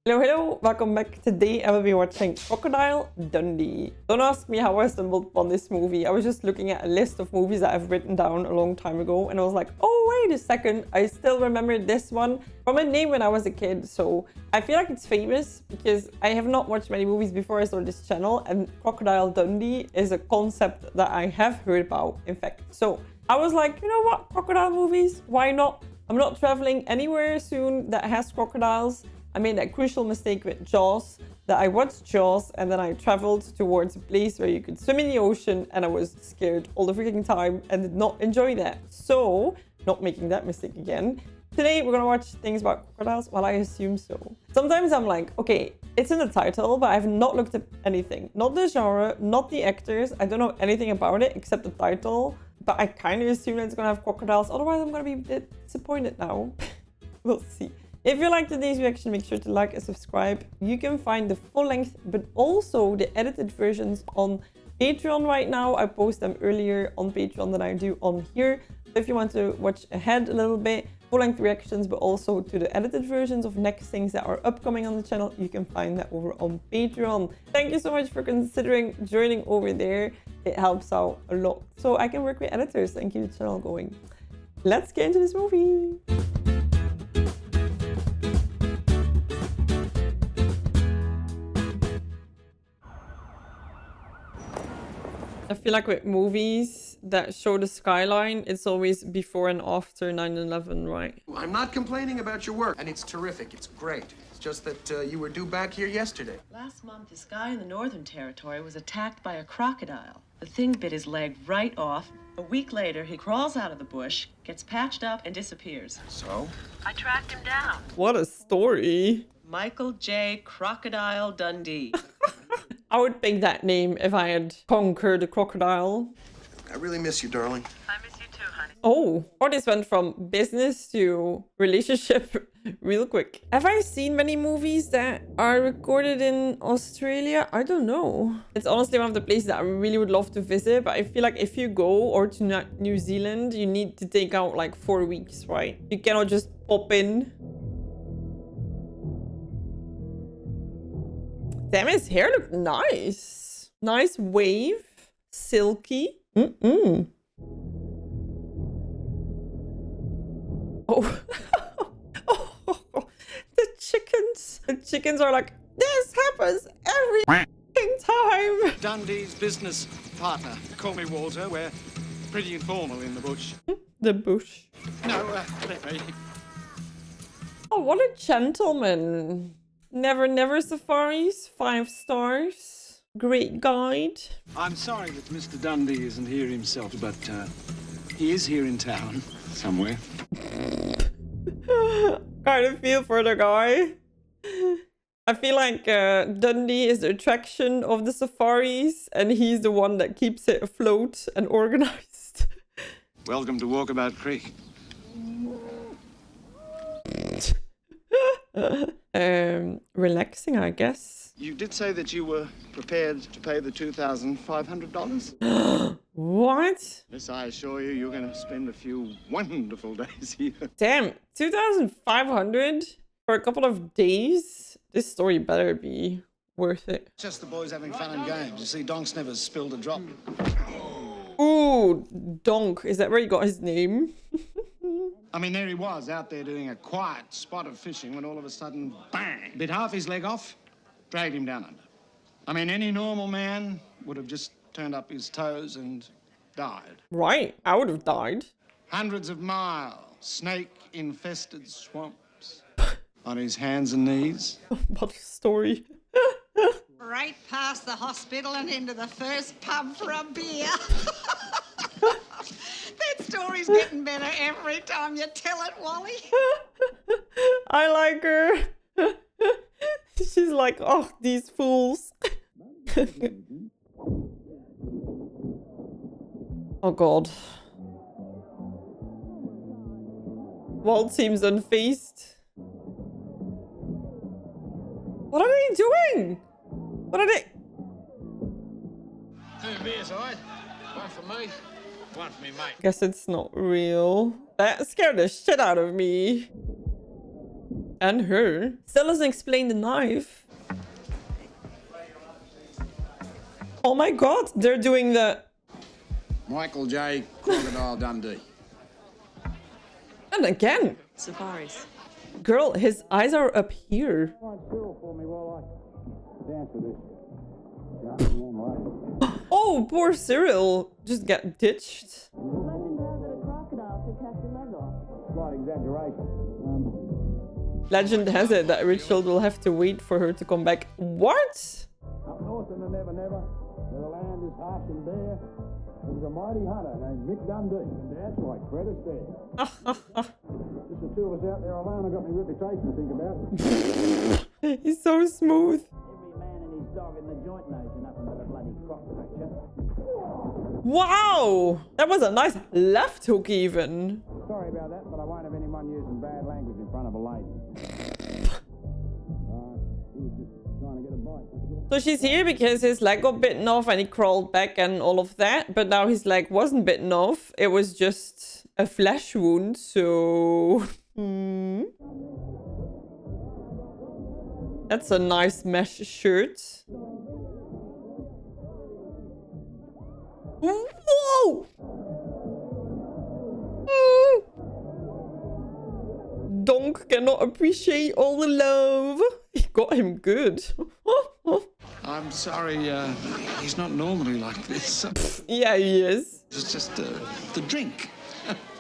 Hello, welcome back. Today I will be watching Crocodile Dundee. Don't ask me how I stumbled upon this movie. I was just looking at a list of movies that I've written down a long time ago and I was like, oh wait a second, I still remember this one from a name when I was a kid. So I feel like it's famous because I have not watched many movies before I started this channel, and Crocodile Dundee is a concept that I have heard about, in fact. So I was like, you know what, crocodile movies, why not? I'm not traveling anywhere soon that has crocodiles. I made that crucial mistake with Jaws, that I watched Jaws and then I traveled towards a place where you could swim in the ocean and I was scared all the freaking time and did not enjoy that. So, not making that mistake again. Today we're gonna watch things about crocodiles. Well, I assume so. Sometimes I'm like, okay, it's in the title, but I've not looked at anything. Not the genre, not the actors. I don't know anything about it except the title. But I kind of assume that it's gonna have crocodiles. Otherwise, I'm gonna be a bit disappointed now. We'll see. If you liked today's reaction, make sure to like and subscribe. You can find the full length, but also the edited versions on Patreon right now. I post them earlier on Patreon than I do on here. So if you want to watch ahead a little bit, full length reactions, but also to the edited versions of next things that are upcoming on the channel, you can find that over on Patreon. Thank you so much for considering joining over there. It helps out a lot so I can work with editors and keep the channel going. Let's get into this movie. I feel like with movies that show the skyline, it's always before and after 9/11, right? I'm not complaining about your work, and it's terrific. It's great. It's just that you were due back here yesterday. Last month, this guy in the Northern Territory was attacked by a crocodile. The thing bit his leg right off. A week later, he crawls out of the bush, gets patched up, and disappears. So? I tracked him down. What a story. Michael J. Crocodile Dundee. I would pick that name if I had conquered a crocodile. I really miss you, darling. I miss you too, honey. Oh, or this went from business to relationship real quick. Have I seen many movies that are recorded in Australia? I don't know. It's honestly one of the places that I really would love to visit, but I feel like if you go or to New Zealand, you need to take out like 4 weeks, right? You cannot just pop in. Damn, his hair looked nice. Nice wave. Silky. Oh. Oh. The chickens. The chickens are like, this happens every time. Dundee's business partner. Call me Walter. We're pretty informal in the bush. The bush. No, let me. Oh, what a gentleman. Never safaris. 5 stars. Great guide. I'm sorry that Mr. Dundee isn't here himself, but he is here in town somewhere. Kind of feel for the guy. I feel like Dundee is the attraction of the safaris, and he's the one that keeps it afloat and organized. Welcome to Walkabout Creek. Relaxing, I guess. You did say that you were prepared to pay the $2,500? What? Yes, I assure you, you're going to spend a few wonderful days here. Damn, 2,500 for a couple of days? This story better be worth it. Just the boys having fun and games. You see, Donk's never spilled a drop. Ooh, Dogg. Is that where he got his name? I mean, there he was, out there doing a quiet spot of fishing when all of a sudden, bang! Bit half his leg off, dragged him down under. I mean, any normal man would have just turned up his toes and died. Right, I would have died. Hundreds of miles, snake-infested swamps. On his hands and knees. What a story. Right past the hospital and into the first pub for a beer. That story's getting better every time you tell it, Wally. I like her. She's like, oh, these fools. Oh, God. Walt seems unfazed. What are they doing? What are they? 2 beers, all right? One for me, one for me, mate. Guess it's not real. That scared the shit out of me. and her. Still doesn't explain the knife. Oh my god, they're doing the... Michael J. Crocodile Dundee. And again. Safaris. Girl, his eyes are up here. Oh, poor Cyril. Just get ditched. Legend has it a crocodile could catch your leg off. Slight exaggeration. Legend has it that Richard will have to wait for her to come back. What? Up north in the Never Never, where the land is harsh and bare, there was a mighty hunter named Mick Dundee, and that's like Fred Astaire. Just the two of us out there alone, I got my reputation to think about. He's so smooth. Every man and his dog in the joint knows you're nothing but a bloody croc fracture. Wow! That was a nice left hook even. Sorry about that, but I won't have anyone using bad language in front of a lady. He was just trying to get a bite. So she's here because his leg got bitten off and he crawled back and all of that. But now his leg wasn't bitten off. It was just a flesh wound, so... That's a nice mesh shirt. Whoa! Donk cannot appreciate all the love. He got him good. I'm sorry, he's not normally like this. Yeah, he is. It's just the drink.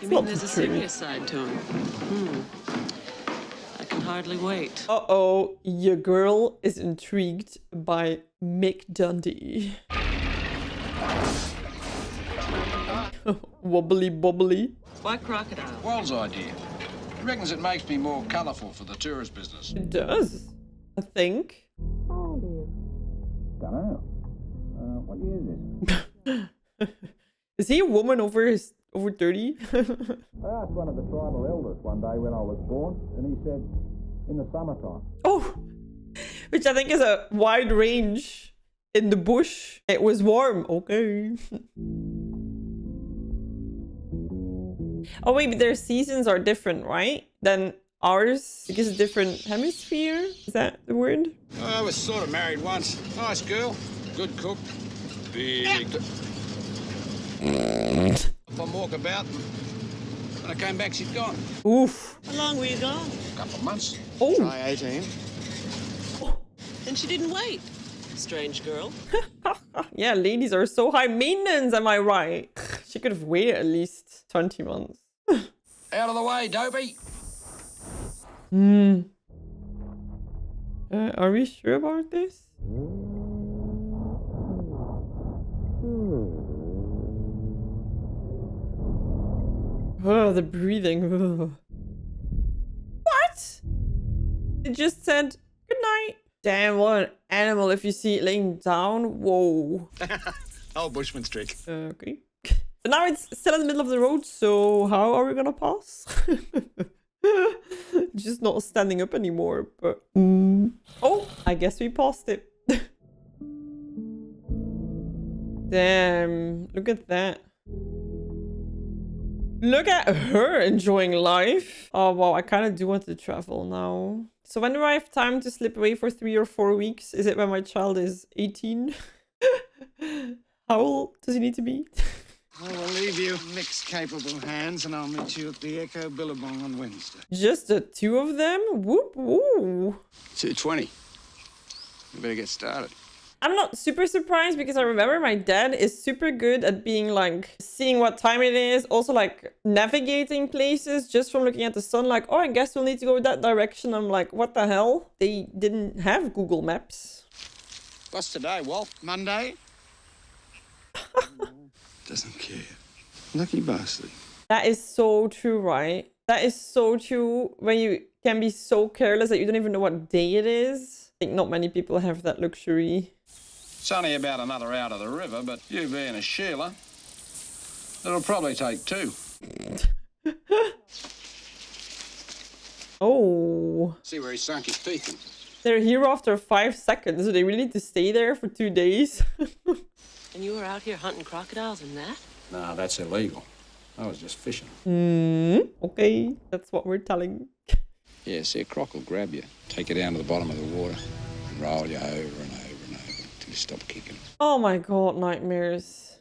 You mean there's a serious side to him? I can hardly wait. Uh-oh, your girl is intrigued by Mick Dundee. Wobbly bobbly. Why crocodile? Well's idea. He reckons it makes me more colourful for the tourist business. It does, I think. How old are you? Dunno. What year is this? Is he a woman over 30? I asked one of the tribal elders one day when I was born, and he said, in the summertime. Oh, which I think is a wide range in the bush. It was warm. Okay. Oh wait, but their seasons are different, right? Than ours, because it's a different hemisphere. Is that the word? I was sort of married once. Nice girl, good cook, big. From walkabout. When I came back, she'd gone. Oof. How long were you gone? A couple of months. Oh. Try 18. And she didn't wait. Strange girl. Yeah, ladies are so high maintenance, am I right? She could have waited at least 20 months. Out of the way, Dopey. Are we sure about this? Oh, the breathing. Ugh. What? It just said good night. Damn, what an animal if you see it laying down. Whoa. Old bushman's trick. Okay. So now it's still in the middle of the road, so how are we gonna pass? Just not standing up anymore, but... Oh, I guess we passed it. Damn, look at that. Look at her enjoying life. Oh, wow, I kind of do want to travel now. So when do I have time to slip away for 3 or 4 weeks? Is it when my child is 18? How old does he need to be? I will leave you Mick's capable hands, and I'll meet you at the Echo Billabong on Wednesday. Just the two of them? Whoop, woo. 2:20. You better get started. I'm not super surprised because I remember my dad is super good at being like seeing what time it is, also like navigating places just from looking at the sun, like, oh, I guess we'll need to go that direction. I'm like, what the hell? They didn't have Google Maps. What's today, Walt? Monday? Doesn't care. Lucky bastard. That is so true, right? That is so true when you can be so careless that you don't even know what day it is. I think not many people have that luxury. It's only about another out of the river, but you being a Sheila, it'll probably take 2. Oh. See where he sunk his teeth in. They're here after 5 seconds, so they really need to stay there for 2 days. And you were out here hunting crocodiles and that? Nah, that's illegal. I was just fishing. Okay, that's what we're telling. Yeah, see, a croc will grab you, take you down to the bottom of the water, and roll you over and over and over until you stop kicking. Oh my god, nightmares.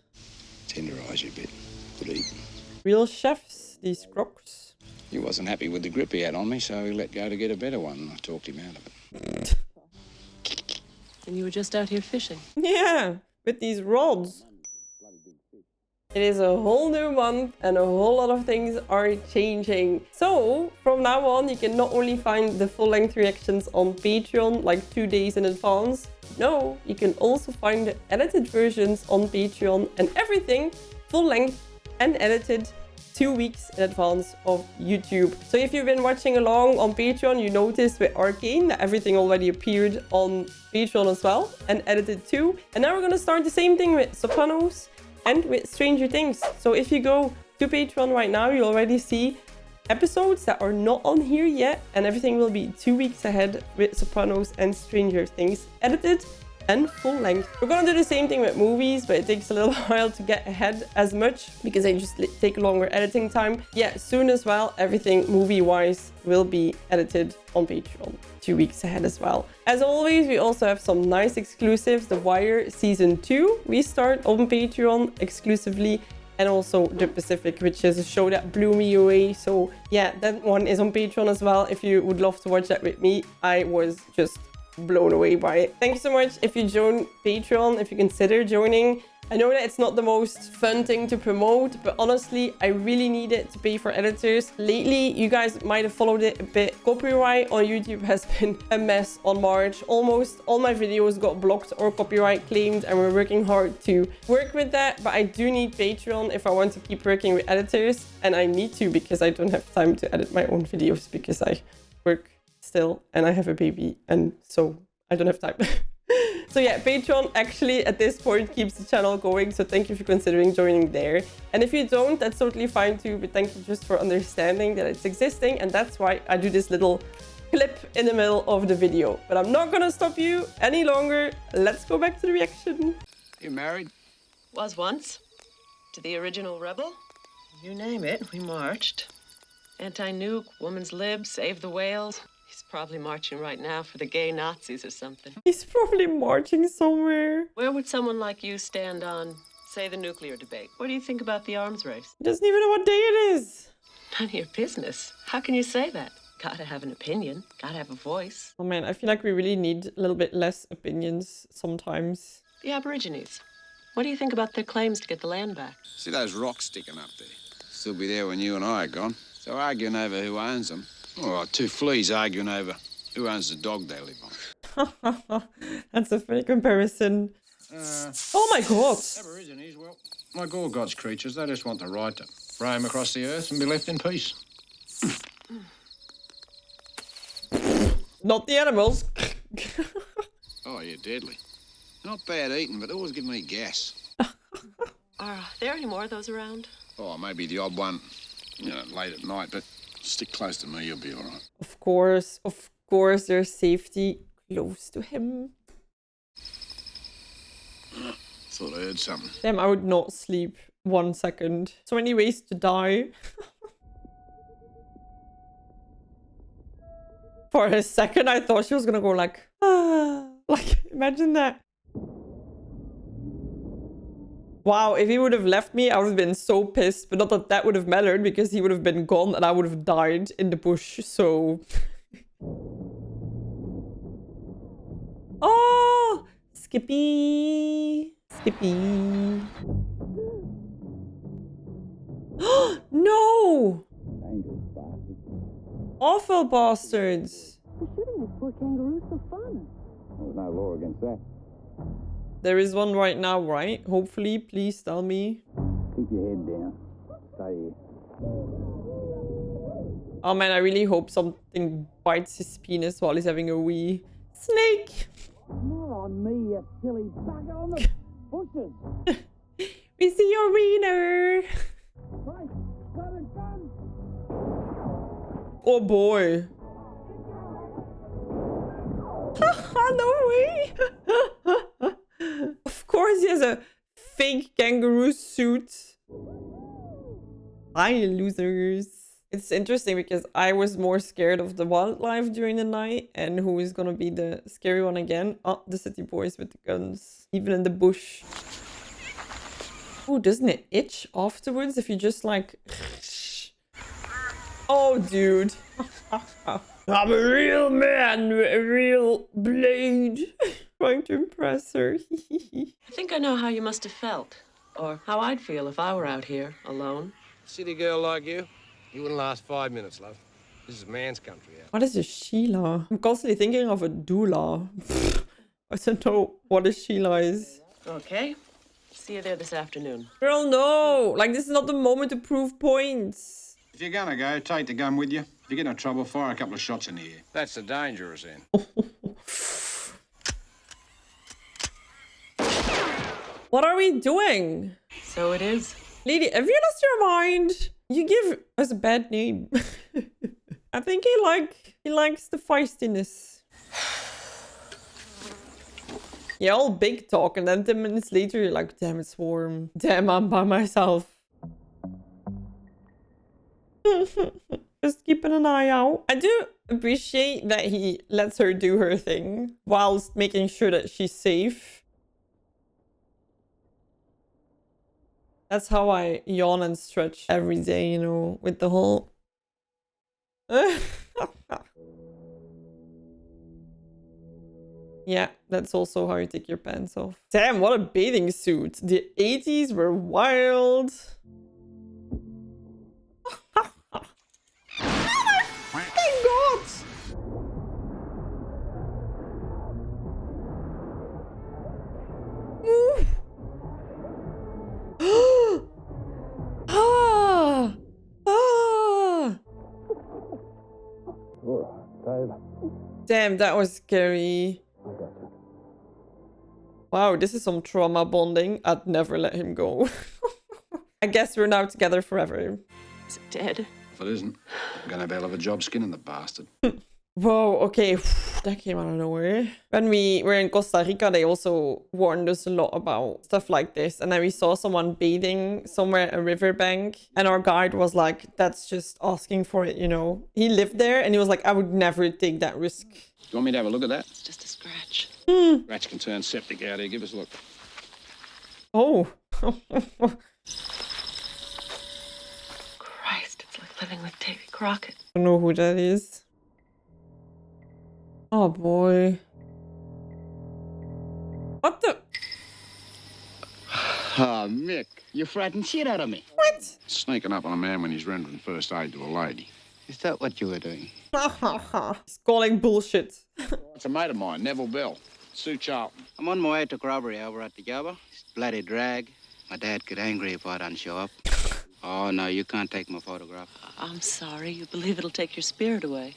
Tenderise you a bit. Good eating. Real chefs, these crocs. He wasn't happy with the grip he had on me, so he let go to get a better one, and I talked him out of it. And you were just out here fishing. Yeah, with these rods. It is a whole new month and a whole lot of things are changing. So from now on, you can not only find the full-length reactions on Patreon like 2 days in advance. No, you can also find the edited versions on Patreon and everything full-length and edited 2 weeks in advance of YouTube. So if you've been watching along on Patreon, you noticed with Arcane that everything already appeared on Patreon as well and edited too. And now we're gonna start the same thing with Sopranos and with Stranger Things. So if you go to Patreon right now, you already see episodes that are not on here yet, and everything will be 2 weeks ahead with Sopranos and Stranger Things edited and full length. We're gonna do the same thing with movies, but it takes a little while to get ahead as much because they just take longer editing time. Yeah, soon as well, everything movie-wise will be edited on Patreon 2 weeks ahead as well. As always, we also have some nice exclusives. The Wire Season 2, we start on Patreon exclusively, and also The Pacific, which is a show that blew me away. So yeah, that one is on Patreon as well. If you would love to watch that with me, I was just blown away by it. Thank you so much if you join Patreon, if you consider joining. I know that it's not the most fun thing to promote, but honestly, I really need it to pay for editors. Lately, you guys might have followed it a bit. Copyright on YouTube has been a mess on March. Almost all my videos got blocked or copyright claimed, and we're working hard to work with that. But I do need Patreon if I want to keep working with editors, and I need to because I don't have time to edit my own videos because I work still and I have a baby, and so I don't have time. So yeah, Patreon actually at this point keeps the channel going, so thank you for considering joining there. And if you don't, that's totally fine too, but thank you just for understanding that it's existing, and that's why I do this little clip in the middle of the video. But I'm not gonna stop you any longer. Let's go back to the reaction. You married? Was once. To the original rebel. You name it, we marched. Anti-nuke, woman's lib, save the whales. He's probably marching right now for the gay Nazis or something. He's probably marching somewhere. Where would someone like you stand on, say, the nuclear debate? What do you think about the arms race? He doesn't even know what day it is. None of your business. How can you say that? Gotta have an opinion. Gotta have a voice. Oh man, I feel like we really need a little bit less opinions sometimes. The Aborigines. What do you think about their claims to get the land back? See those rocks sticking up there? Still be there when you and I are gone. So arguing over who owns them. Oh, two fleas arguing over who owns the dog they live on. That's a funny comparison. Oh my god! Aborigines, well, like all God's creatures, they just want the right to roam across the earth and be left in peace. Not the animals. Oh, you're deadly. Not bad eating, but always give me gas. Are there any more of those around? Oh, maybe the odd one, you know, late at night, but stick close to me, you'll be all right. Of course, there's safety close to him. Thought I heard something. Damn, I would not sleep 1 second. So many ways to die. For a second, I thought she was gonna go like, ah. Like, imagine that. Wow, if he would have left me, I would have been so pissed. But not that that would have mattered, because he would have been gone and I would have died in the bush, so... Oh! Skippy! Skippy! No! Awful bastards! You're shooting these poor kangaroos for fun. There's no law against that. There is one right now, right? Hopefully, please tell me. Keep your head down. Stay here. Oh man, I really hope something bites his penis while he's having a wee. Snake! More on me, you silly bugger, on the bushes. We see your wiener! Right, got a gun. Oh boy! Haha, no way! Of course he has a fake kangaroo suit. Hi, losers. It's interesting because I was more scared of the wildlife during the night, and who is gonna be the scary one again? Oh, the city boys with the guns, even in the bush. Oh, doesn't it itch afterwards if you just like... Oh, dude. I'm a real man with a real blade. Trying to impress her. I think I know how you must have felt, or how I'd feel if I were out here alone. City girl like you, you wouldn't last 5 minutes, love. This is man's country out. What is a Sheila? I'm constantly thinking of a doula. I don't know what a Sheila is. Okay. See you there this afternoon. Girl, no! Like, this is not the moment to prove points. If you're gonna go, take the gun with you. If you get in trouble, fire a couple of shots in the air. That's the dangerous end. What are we doing? So it is. Lady, have you lost your mind? You give us a bad name. I think he likes the feistiness. Yeah, all big talk, and then 10 minutes later you're like, damn, it's warm. Damn, I'm by myself. Just keeping an eye out. I do appreciate that he lets her do her thing whilst making sure that she's safe. That's how I yawn and stretch every day, you know, with the whole... Yeah, that's also how you take your pants off. Damn, what a bathing suit. The 80s were wild. Oh my god! Ah! Ah! Damn, that was scary. Wow, this is some trauma bonding. I'd never let him go. I guess we're now together forever. Is it dead? If it isn't, I'm gonna have a hell of a job skinning the bastard. Whoa, okay. That came out of nowhere. When we were in Costa Rica, they also warned us a lot about stuff like this. And then we saw someone bathing somewhere at a riverbank. And our guide was like, that's just asking for it, you know. He lived there and he was like, I would never take that risk. You want me to have a look at that? It's just a scratch. Rats can turn septic out here. Give us a look. Oh. Christ, it's like living with Davy Crockett. I don't know who that is. Oh boy. What the? Ah, Mick, you frightened shit out of me. What? Sneaking up on a man when he's rendering first aid to a lady. Is that what you were doing? He's calling bullshit. It's a mate of mine, Neville Bell. Sue Charlton. I'm on my way to Robbery over at the Java. It's bloody drag. My dad get angry if I don't show up. Oh, no, you can't take my photograph. I'm sorry. You believe it'll take your spirit away?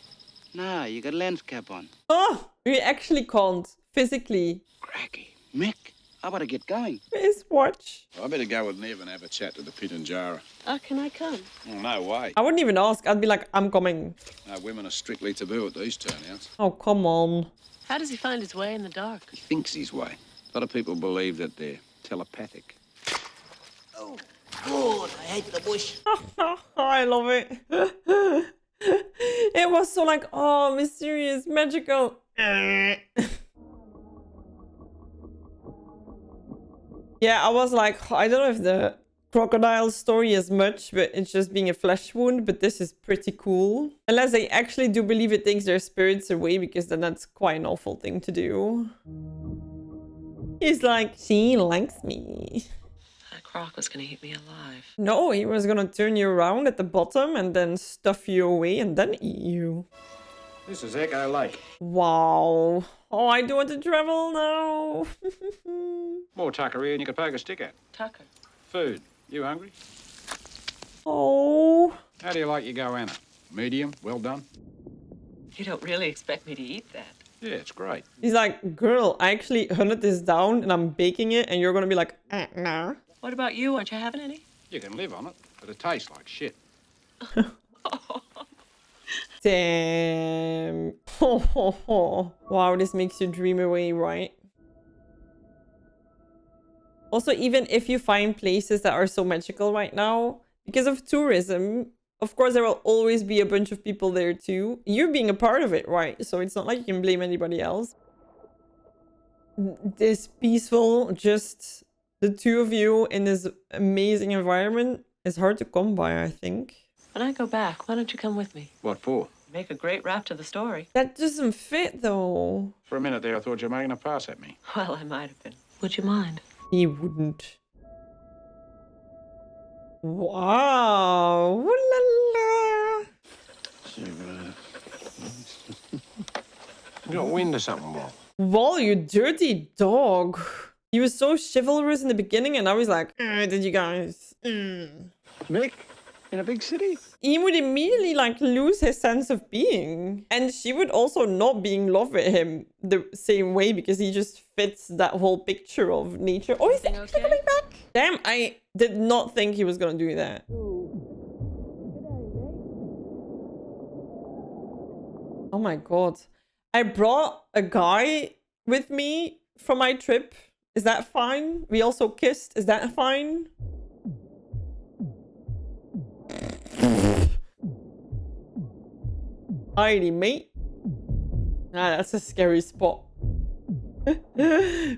Nah, you got a lens cap on. Oh, we actually can't. Physically. Cracky. Mick, I better get going. His watch. I better go with Nev and have a chat to the pit and jar. Can I come? Oh, no way. I wouldn't even ask. I'd be like, I'm coming. No, women are strictly taboo at these turnouts. Oh, come on. How does he find his way in the dark? He thinks his way. A lot of people believe that they're telepathic. Oh, good. I hate the bush. I love it. It was so like, oh, mysterious, magical. Yeah, I was like, I don't know if the crocodile story is much, but it's just being a flesh wound, but this is pretty cool. Unless they actually do believe it takes their spirits away, because then that's quite an awful thing to do. He's like, she likes me. That croc was gonna eat me alive. No, he was gonna turn you around at the bottom and then stuff you away and then eat you. This is Echo Lake. Wow. Oh, I do want to travel now. More tucker here and you can poke a stick at. Tucker. Food. You hungry? Oh. How do you like your goanna? Medium? Well done? You don't really expect me to eat that. Yeah, it's great. He's like, girl, I actually hunted this down and I'm baking it and you're gonna be like, nah. What about you? Aren't you having any? You can live on it, but it tastes like shit. Damn. Wow, this makes you dream away, right? Also, even if you find places that are so magical right now, because of tourism, Of course, there will always be a bunch of people there too. You're being a part of it, right? So it's not like you can blame anybody else. This peaceful, just the two of you in this amazing environment is hard to come by, I think. When I go back, why don't you come with me? What for? Make a great rap to the story. That doesn't fit, though. For a minute there, I thought you were making a pass at me. Well, I might have been. Would you mind? He wouldn't. Wow. Ooh la la. You got wind or something, Wall? Wall, you dirty dog. He was so chivalrous in the beginning, and now he's like, did you guys? Mick? In a big city? He would immediately like lose his sense of being. And she would also not be in love with him the same way because he just fits that whole picture of nature. Oh, he's actually coming back. Damn, I did not think he was gonna do that. Oh my god. I brought a guy with me from my trip. Is that fine? We also kissed. Is that fine? Alrighty, mate. Ah, that's a scary spot.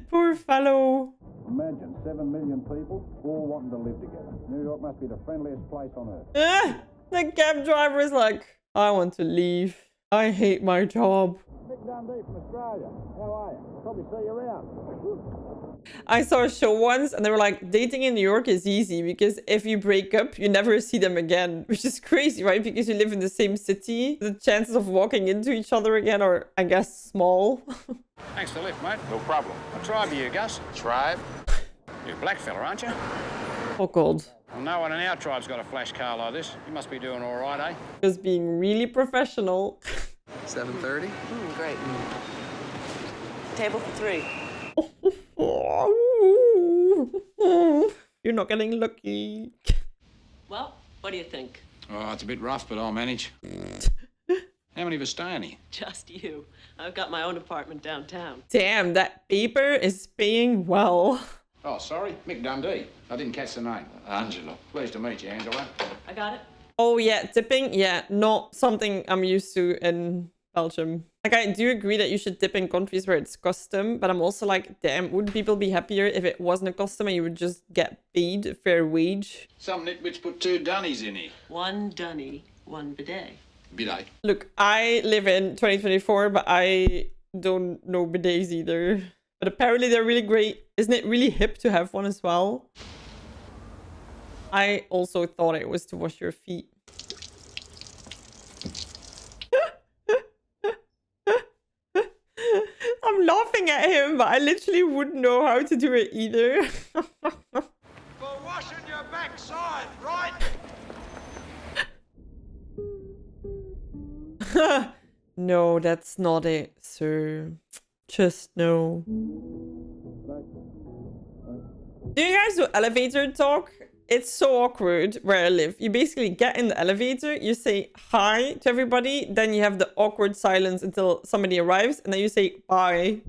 Poor fellow. Imagine 7 million people all wanting to live together. New York must be the friendliest place on earth. The cab driver is like, I want to leave. I hate my job. Mick Dundee from Australia. How are you? I'll probably see you around. I saw a show once and they were like, dating in New York is easy because if you break up, you never see them again. Which is crazy, right? Because you live in the same city. The chances of walking into each other again are, I guess, small. Thanks for the lift, mate. No problem. What tribe are you, Gus? Tribe? You're a black fella, aren't you? Oh, God. Well, no one in our tribe's got a flash car like this. You must be doing all right, eh? Just being really professional. 7:30? Great. Table for 3. You're not getting lucky. Well, what do you think? Oh, it's a bit rough, but I'll manage. How many of us staying here? Just you. I've got my own apartment downtown. Damn, that paper is paying well. Oh, sorry. Mick Dundee. I didn't catch the name. Angela. Pleased to meet you, Angela. I got it. Oh, yeah, tipping. Yeah, not something I'm used to in Belgium. Like, I do agree that you should tip in countries where it's custom, but I'm also like, damn, wouldn't people be happier if it wasn't a custom and you would just get paid a fair wage? Some nitwits put 2 dunnies in here. 1 dunny, 1 bidet. Bidet. Look, I live in 2024, but I don't know bidets either. But apparently they're really great. Isn't it really hip to have one as well? I also thought it was to wash your feet. I'm laughing at him, but I literally wouldn't know how to do it either. For washing your backside, right? No, that's not it, sir. Just no. Do you guys do elevator talk? It's so awkward where I live. You basically get in the elevator, you say hi to everybody, then you have the awkward silence until somebody arrives, and then you say bye.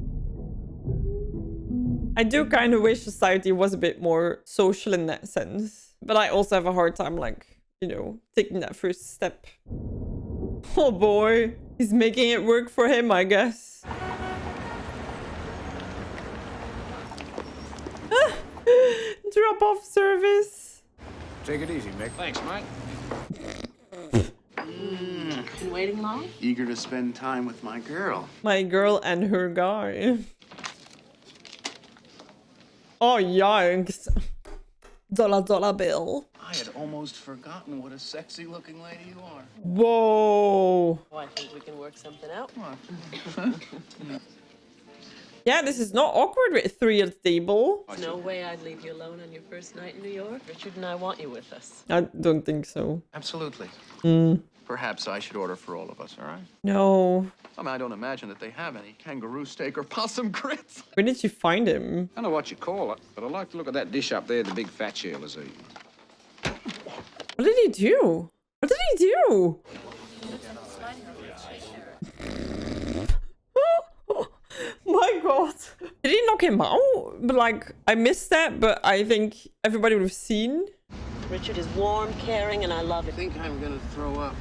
I do kind of wish society was a bit more social in that sense. But I also have a hard time, like, you know, taking that first step. Oh boy, he's making it work for him, I guess. Drop-off service. Take it easy, Mick. Thanks, mate. Been waiting long? Eager to spend time with my girl. My girl and her guy. Oh, yikes. Dollar bill. I had almost forgotten what a sexy looking lady you are. Whoa. Oh, I think we can work something out. Yeah, this is not awkward with 3 at the table. There's no way I'd leave you alone on your first night in New York. Richard and I want you with us. I don't think so. Absolutely. Mm. Perhaps I should order for all of us, all right? No. I mean, I don't imagine that they have any kangaroo steak or possum grits. Where did you find him? I don't know what you call it, but I like to look at that dish up there the big fat Sheila's eating. What did he do? What did he do? My god. Did he knock him out? But like, I missed that, but I think everybody would have seen. Richard is warm, caring, and I love it. I think I'm gonna throw up.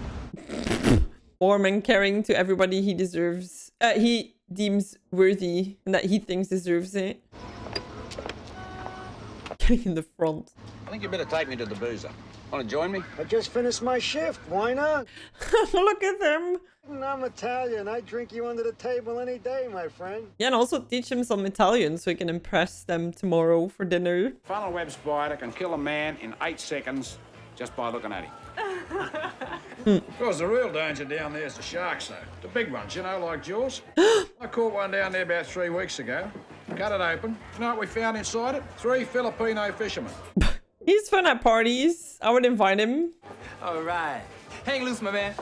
Warm and caring to everybody he deserves. He deems worthy and that he thinks deserves it. Getting in the front. I think you better take me to the boozer. Want to join me? I just finished my shift. Why not? Look at them. I'm Italian. I drink you under the table any day, my friend. Yeah, and also teach him some Italian so he can impress them tomorrow for dinner. Funnel web spider can kill a man in 8 seconds just by looking at him. Of course, the real danger down there is the sharks, though. The big ones, you know, like Jaws. I caught one down there about 3 weeks ago. Cut it open. You know what we found inside it? 3 Filipino fishermen. He's fun at parties. I would invite him. All right. Hang loose, my man.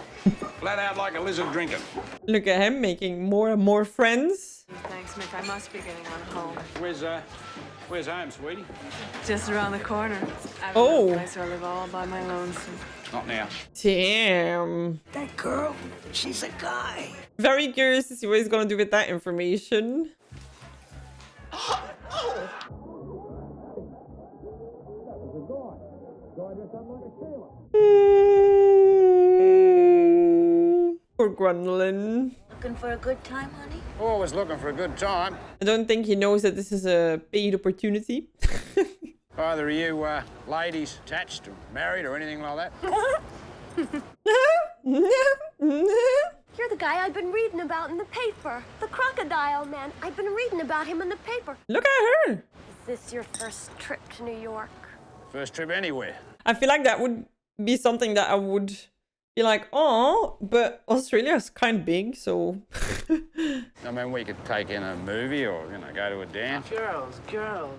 Flat out like a lizard drinking. Look at him making more and more friends. Thanks, Mick. I must be getting on home. Where's home, sweetie? Just around the corner. Oh. A place where I live all by my lonesome. Not now. Damn. That girl, she's a guy. Very curious to see what he's gonna do with that information. Poor Grendel. Looking for a good time, honey? Always looking for a good time. I don't think he knows that this is a paid opportunity. Either of you ladies attached or married or anything like that? You're the guy I've been reading about in the paper. The crocodile man. I've been reading about him in the paper. Look at her. Is this your first trip to New York? First trip anywhere. I feel like that would be something that I would be like, oh, but Australia is kind of big, so. I mean, we could take in a movie or, you know, go to a dance. Girls.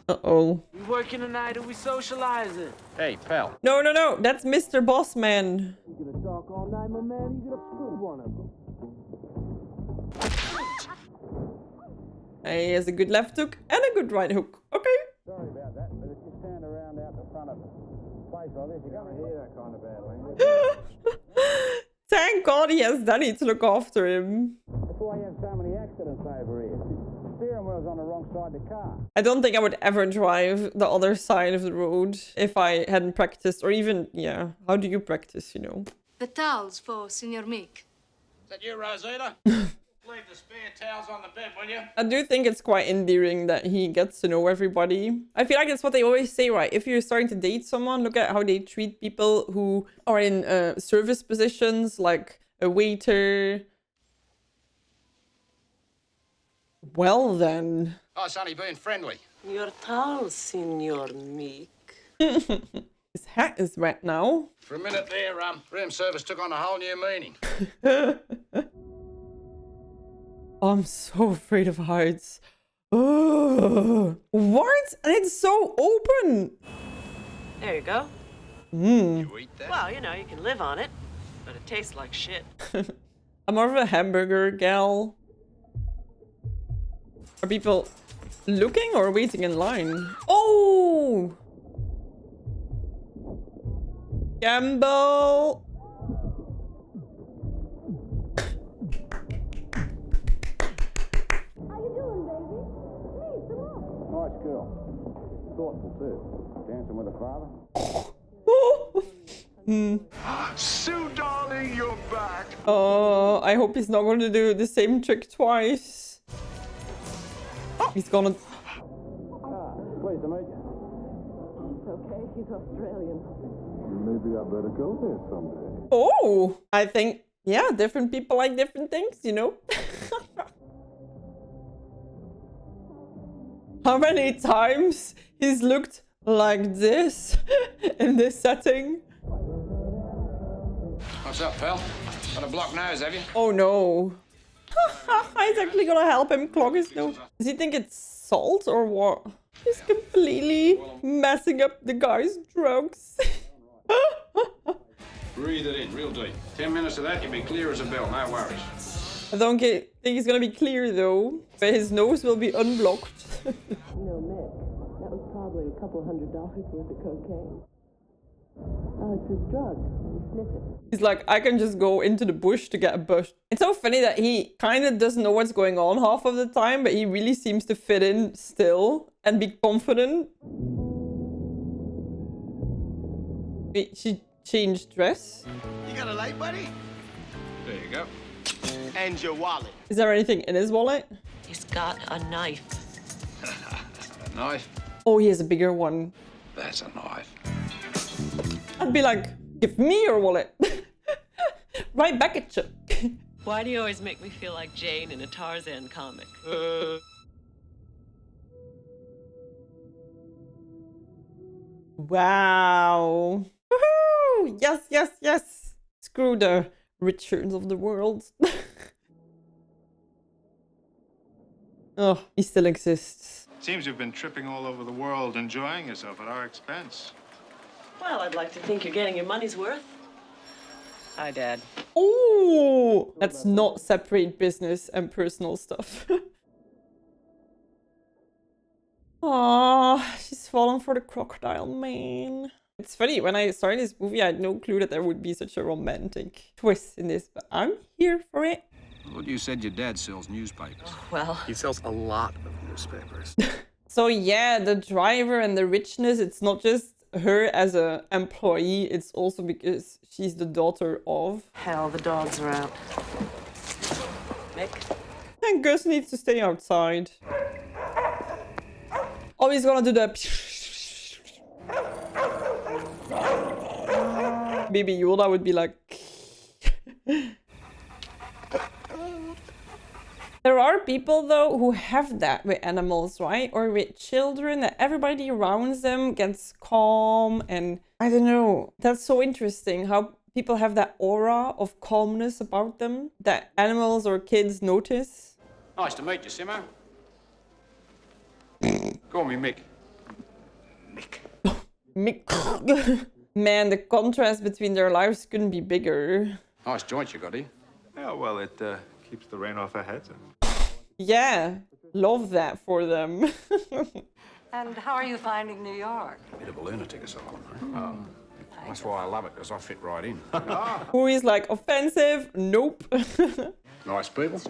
Uh-oh. We working tonight or we socializing? Hey, pal. No, that's Mr. Bossman. You gonna talk all night, my man? You gonna screw one of them. He has a good left hook and a good right hook. Okay. Sorry about that, but if you stand around out the front of a place like this, you're going to hear that kind of bad language. Thank God he has Danny to look after him. That's why you have so many accidents over here. The steering wheel's on the wrong side of the car. I don't think I would ever drive the other side of the road if I hadn't practiced, or even, yeah, how do you practice, you know? The towels for Senor Mick. Is that you, Rosita? Leave the spare towels on the bed, will you? I do think it's quite endearing that he gets to know everybody. I feel like that's what they always say, right? If you're starting to date someone, look at how they treat people who are in service positions, like a waiter. Well then. Oh, Sonny, being friendly. Your towels, Senor Mick. His hat is wet now. For a minute there, room service took on a whole new meaning. I'm so afraid of heights. Oh, what? And it's so open. There you go. You eat that? Well, you know, you can live on it, but it tastes like shit. I'm more of a hamburger gal. Are people looking or waiting in line? Oh! Gamble! Nice girl. Thoughtful, too. Dancing with her father. Sue, darling, you're back. Oh, I hope he's not going to do the same trick twice. He's gonna... Pleased to meet you. It's okay, he's Australian. Maybe I better go there someday. Oh! I think, yeah, different people like different things, you know? How many times he's looked like this in this setting? What's up, pal? Got a blocked nose, have you? Oh no. He's actually gonna help him clog his nose. Does he think it's salt or what? He's completely messing up the guy's drugs. Breathe it in real deep. 10 minutes of that, you'll be clear as a bell, no worries. I don't think he's gonna be clear though, but his nose will be unblocked. You know, Mick, that was probably $200 worth of cocaine. Oh, it's his drug. You sniff it. He's like, I can just go into the bush to get a bush. It's so funny that he kind of doesn't know what's going on half of the time, but he really seems to fit in still and be confident. Wait, she changed dress? You got a light, buddy? There you go. And your wallet. Is there anything in his wallet? He's got a knife. A knife? Oh, he has a bigger one. That's a knife. I'd be like, give me your wallet. Right back at you. Why do you always make me feel like Jane in a Tarzan comic? Wow. Woohoo! Yes, yes, yes. Screw the Richards of the world. Oh, he still exists. Seems you've been tripping all over the world, enjoying yourself at our expense. Well, I'd like to think you're getting your money's worth. Hi, Dad. Oh, let's not separate business and personal stuff. Aw, she's fallen for the crocodile man. It's funny, when I started this movie, I had no clue that there would be such a romantic twist in this, but I'm here for it. Well, you said your dad sells newspapers. Well, He sells a lot of newspapers. So yeah, the driver and the richness, it's not just her as an employee, it's also because she's the daughter of... hell, the dogs are out. Mick? And Gus needs to stay outside. Oh, he's gonna do the... Baby Yoda would be like... There are people, though, who have that with animals, right? Or with children, that everybody around them gets calm and... I don't know. That's so interesting, how people have that aura of calmness about them that animals or kids notice. Nice to meet you, Simo. Call me Mick. Mick. Man, the contrast between their lives couldn't be bigger. Nice joint you got here. Yeah, well, it keeps the rain off our heads. Yeah, love that for them. And how are you finding New York? Bit of a lunatic asylum, eh? That's why I love it, because I fit right in. Who is like offensive? Nope. Nice people.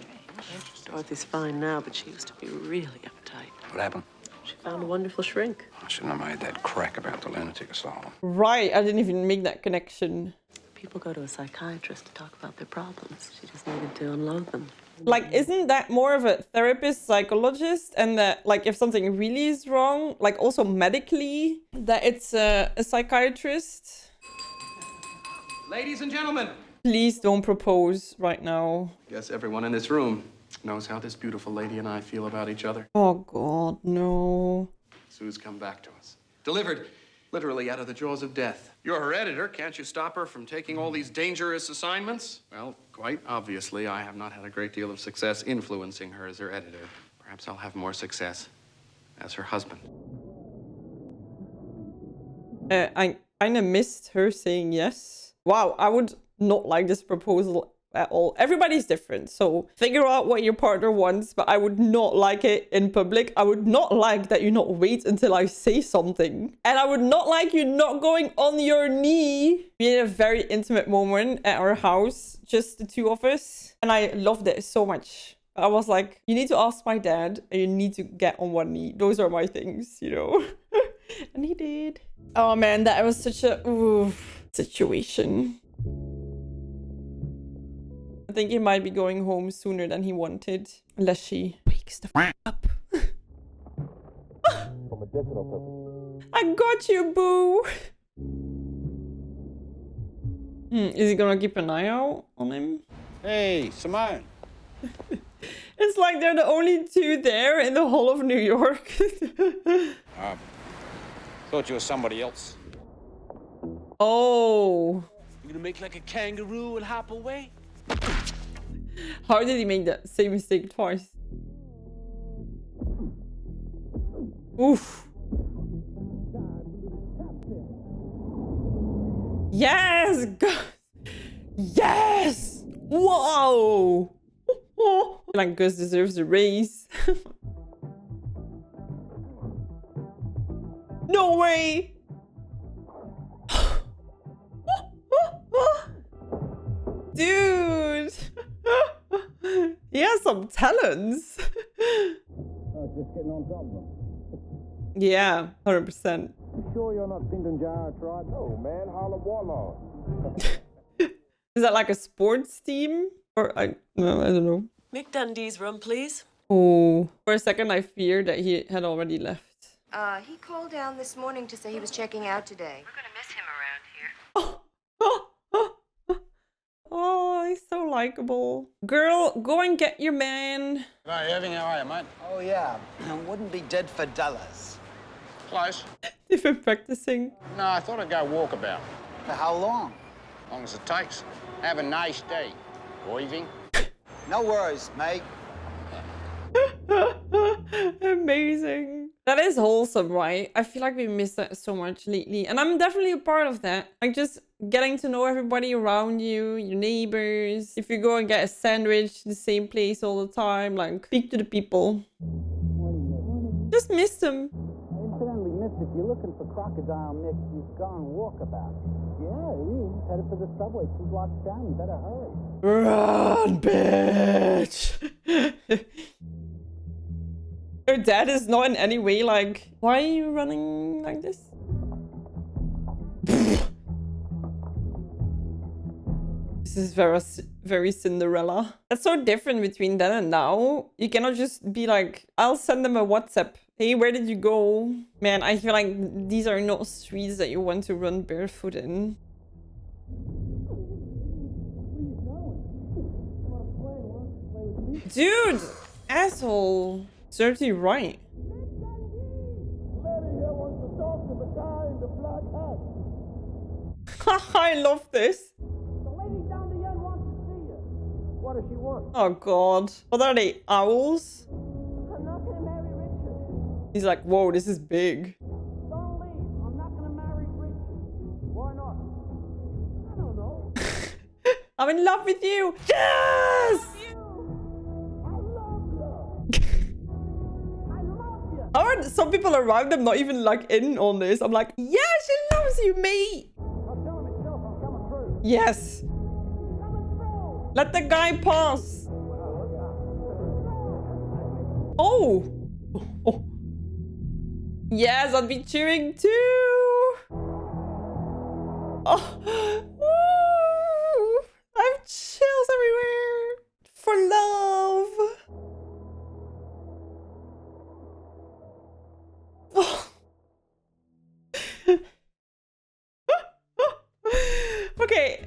Dorothy's fine now, but she used to be really uptight. What happened? She found a wonderful shrink. I shouldn't have made that crack about the lunatic asylum. Right, I didn't even make that connection. People go to a psychiatrist to talk about their problems. She just needed to unload them. Like, isn't that more of a therapist, psychologist? And that, like, if something really is wrong, like also medically, that it's a psychiatrist? Ladies and gentlemen. Please don't propose right now. Guess everyone in this room knows how this beautiful lady and I feel about each other. Oh, God, no. Sue's come back to us. Delivered literally out of the jaws of death. You're her editor. Can't you stop her from taking all these dangerous assignments? Well, quite obviously, I have not had a great deal of success influencing her as her editor. Perhaps I'll have more success as her husband. I kind of missed her saying yes. Wow, I would not like this proposal at all. Everybody's different, so figure out what your partner wants, but I would not like it in public. I would not like that you not wait until I say something. And I would not like you not going on your knee. We had a very intimate moment at our house, just the two of us, and I loved it so much. I was like, you need to ask my dad and you need to get on one knee. Those are my things, you know. And he did. Oh man, that was such a situation. I think he might be going home sooner than he wanted. Unless she wakes the f up. For medicinal purposes. I got you, boo! Is he gonna keep an eye out on him? Hey, Simone. It's like they're the only two there in the whole of New York. Thought you were somebody else. Oh. You gonna make like a kangaroo and hop away? How did he make that same mistake twice? Oof. Yes! Yes! Whoa! Like Gus deserves a raise. No way! Dude! He has some talents. Oh, just getting on top of them. Yeah, 100%. You sure you're not Pindanjara tribe? Oh, man, Harlem Warlord. Is that like a sports team? Or I don't know. Mick Dundee's room, please. Oh, for a second I feared that he had already left. He called down this morning to say he was checking out today. We're gonna miss him around here. Oh, he's so likable. Girl, go and get your man. Hey, Irving, how are you, mate? Oh, yeah. Wouldn't be dead for dollars. Close. They've been practicing. No, I thought I'd go walkabout. For how long? As long as it takes. Have a nice day. Irving. No worries, mate. Amazing. That is wholesome, right? I feel like we miss that so much lately. And I'm definitely a part of that. Like just getting to know everybody around you, your neighbors. If you go and get a sandwich, the same place all the time, like speak to the people. Just miss them. Incidentally, miss, if you're looking for Crocodile Mick, he's gone walkabout. Yeah, he's headed for the subway 2 blocks down. You better hurry. Run, bitch! Your dad is not in any way like, why are you running like this? This is very Cinderella. That's so different between then and now. You cannot just be like, I'll send them a WhatsApp. Hey, where did you go? Man, I feel like these are not streets that you want to run barefoot in. Dude! Asshole! Dirty right. I love this. What does she want? Oh god. What are they? Owls? I'm not gonna marry Richard. He's like, whoa, this is big. Don't leave. I'm not gonna marry Richard. Why not? I don't know. I'm in love with you. Yes! How are some people around them not even like in on this? I'm like, yeah, she loves you, mate. I'll tell him myself I'm coming through. Yes. Let the guy pass. Oh. Yes, I'll be cheering too. Oh. Woo. I have chills everywhere. For love. Oh. Okay,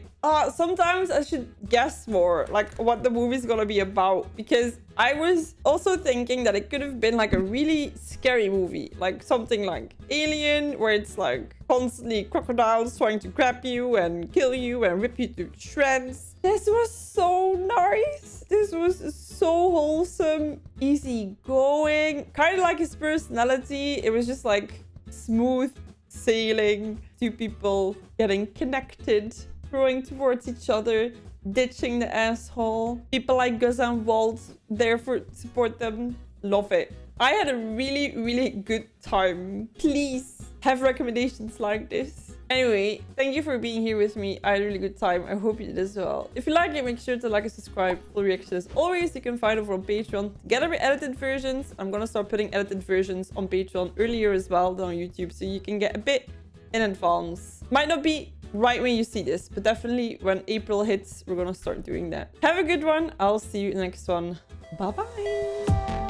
sometimes I should guess more like what the movie's gonna be about, because I was also thinking that it could have been like a really scary movie, like something like Alien, where it's like constantly crocodiles trying to grab you and kill you and rip you to shreds. This was so nice. This was so wholesome, easy going, kind of like his personality. It was just like smooth sailing, two people getting connected, growing towards each other, ditching the asshole. People like Gus and Walt there for support them. Love it. I had a really, really good time. Please have recommendations like this. Anyway, thank you for being here with me. I had a really good time. I hope you did as well. If you like it, make sure to like and subscribe. Full reactions as always. You can find over on Patreon. Together with edited versions. I'm gonna start putting edited versions on Patreon earlier as well than on YouTube, so you can get a bit in advance. Might not be right when you see this, but definitely when April hits, we're gonna start doing that. Have a good one. I'll see you in the next one. Bye bye.